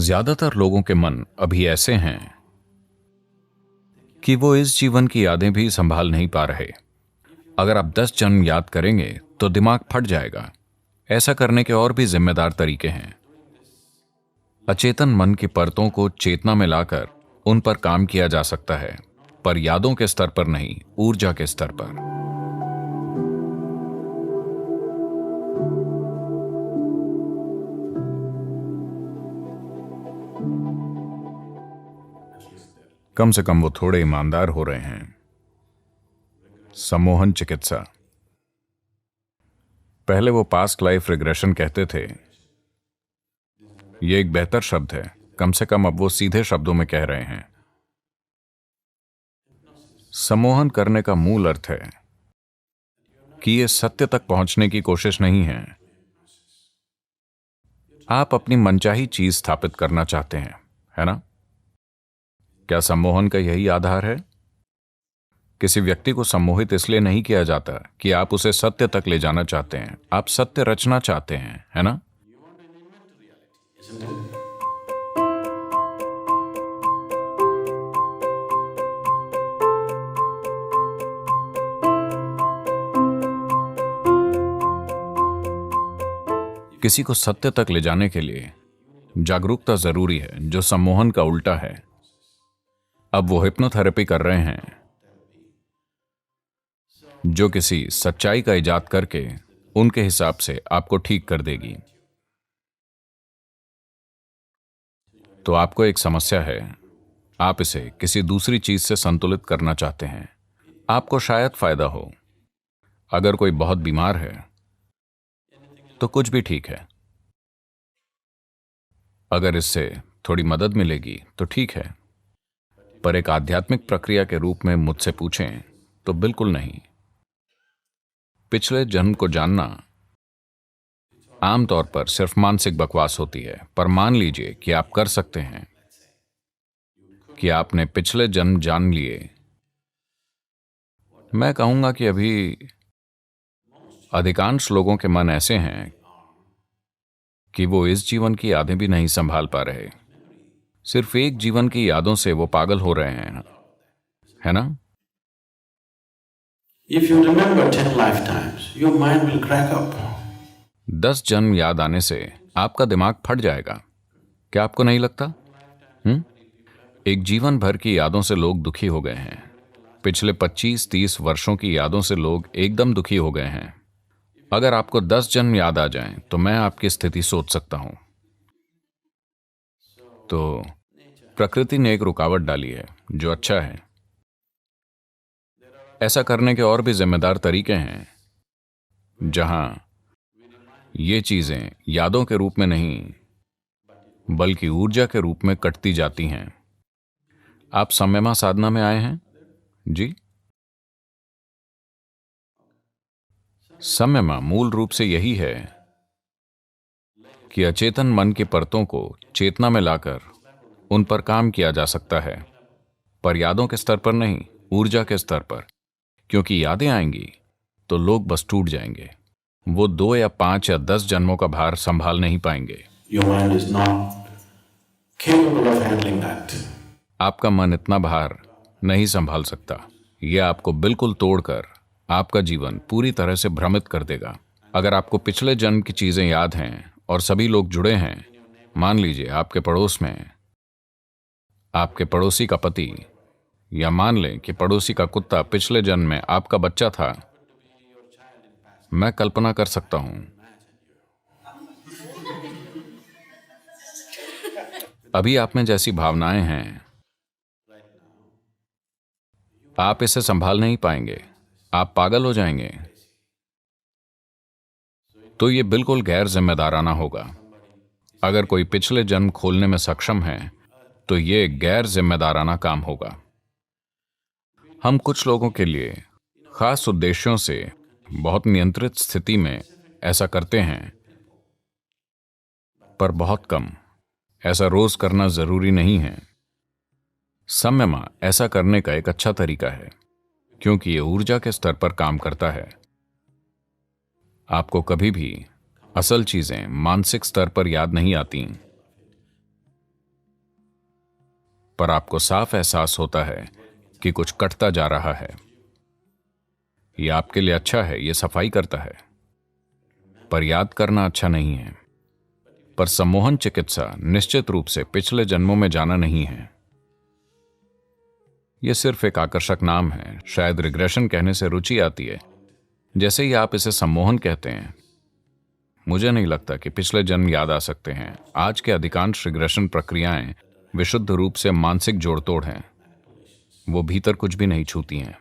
ज्यादातर लोगों के मन अभी ऐसे हैं कि वो इस जीवन की यादें भी संभाल नहीं पा रहे। अगर आप 10 जन्म याद करेंगे तो दिमाग फट जाएगा। ऐसा करने के और भी जिम्मेदार तरीके हैं। अचेतन मन की परतों को चेतना में लाकर उन पर काम किया जा सकता है, पर यादों के स्तर पर नहीं, ऊर्जा के स्तर पर। कम से कम वो थोड़े ईमानदार हो रहे हैं। सम्मोहन चिकित्सा। पहले वो पास्ट लाइफ रिग्रेशन कहते थे। ये एक बेहतर शब्द है। कम से कम अब वो सीधे शब्दों में कह रहे हैं। सम्मोहन करने का मूल अर्थ है कि ये सत्य तक पहुंचने की कोशिश नहीं है। आप अपनी मनचाही चीज स्थापित करना चाहते हैं, है ना? क्या सम्मोहन का यही आधार है? किसी व्यक्ति को सम्मोहित इसलिए नहीं किया जाता कि आप उसे सत्य तक ले जाना चाहते हैं। आप सत्य रचना चाहते हैं, है ना? किसी को सत्य तक ले जाने के लिए जागरूकता जरूरी है, जो सम्मोहन का उल्टा है। अब वो हिप्नोथेरेपी कर रहे हैं, जो किसी सच्चाई का इजाद करके उनके हिसाब से आपको ठीक कर देगी। तो आपको एक समस्या है। आप इसे किसी दूसरी चीज से संतुलित करना चाहते हैं। आपको शायद फायदा हो। अगर कोई बहुत बीमार है तो कुछ भी ठीक है। अगर इससे थोड़ी मदद मिलेगी तो ठीक है, पर एक आध्यात्मिक प्रक्रिया के रूप में मुझसे पूछें तो बिल्कुल नहीं। पिछले जन्म को जानना आमतौर पर सिर्फ मानसिक बकवास होती है, पर मान लीजिए कि आप कर सकते हैं कि आपने पिछले जन्म जान लिए। मैं कहूंगा कि अभी अधिकांश लोगों के मन ऐसे हैं कि वो इस जीवन की यादें भी नहीं संभाल पा रहे। सिर्फ एक जीवन की यादों से वो पागल हो रहे हैं, है ना? If you remember 10 lifetimes, your mind will crack up. 10 जन्म याद आने से आपका दिमाग फट जाएगा। क्या आपको नहीं लगता? एक जीवन भर की यादों से लोग दुखी हो गए हैं। पिछले 25-30 वर्षों की यादों से लोग एकदम दुखी हो गए हैं। अगर आपको 10 जन्म याद आ जाएं, तो मैं आपकी स्थिति सोच सकता हूं। तो प्रकृति ने एक रुकावट डाली है, जो अच्छा है। ऐसा करने के और भी जिम्मेदार तरीके हैं, जहां ये चीजें यादों के रूप में नहीं, बल्कि ऊर्जा के रूप में कटती जाती हैं। आप संयमा साधना में आए हैं? जी। संयमा मूल रूप से यही है कि अचेतन मन की परतों को चेतना में लाकर उन पर काम किया जा सकता है, पर यादों के स्तर पर नहीं, ऊर्जा के स्तर पर। क्योंकि यादें आएंगी तो लोग बस टूट जाएंगे। वो 2 या 5 या 10 जन्मों का भार संभाल नहीं पाएंगे। Your mind is not capable of handling that. आपका मन इतना भार नहीं संभाल सकता। यह आपको बिल्कुल तोड़कर आपका जीवन पूरी तरह से भ्रमित कर देगा। अगर आपको पिछले जन्म की चीजें याद हैं और सभी लोग जुड़े हैं, मान लीजिए आपके पड़ोस में आपके पड़ोसी का पति, या मान लें कि पड़ोसी का कुत्ता पिछले जन्म में आपका बच्चा था। मैं कल्पना कर सकता हूं। अभी आप में जैसी भावनाएं हैं, आप इसे संभाल नहीं पाएंगे। आप पागल हो जाएंगे। तो ये बिल्कुल गैर जिम्मेदाराना होगा। अगर कोई पिछले जन्म खोलने में सक्षम है तो ये गैर जिम्मेदाराना काम होगा। हम कुछ लोगों के लिए खास उद्देश्यों से बहुत नियंत्रित स्थिति में ऐसा करते हैं, पर बहुत कम। ऐसा रोज करना जरूरी नहीं है। संयमा ऐसा करने का एक अच्छा तरीका है, क्योंकि ये ऊर्जा के स्तर पर काम करता है। आपको कभी भी असल चीजें मानसिक स्तर पर याद नहीं आती। पर आपको साफ एहसास होता है कि कुछ कटता जा रहा है। ये आपके लिए अच्छा है, ये सफाई करता है, पर याद करना अच्छा नहीं है। पर सम्मोहन चिकित्सा निश्चित रूप से पिछले जन्मों में जाना नहीं है। यह सिर्फ एक आकर्षक नाम है। शायद रिग्रेशन कहने से रुचि आती है, जैसे ही आप इसे सम्मोहन कहते हैं। मुझे नहीं लगता कि पिछले जन्म याद आ सकते हैं। आज के अधिकांश रिग्रेशन प्रक्रियाएं विशुद्ध रूप से मानसिक जोड़तोड़ हैं। वो भीतर कुछ भी नहीं छूती हैं।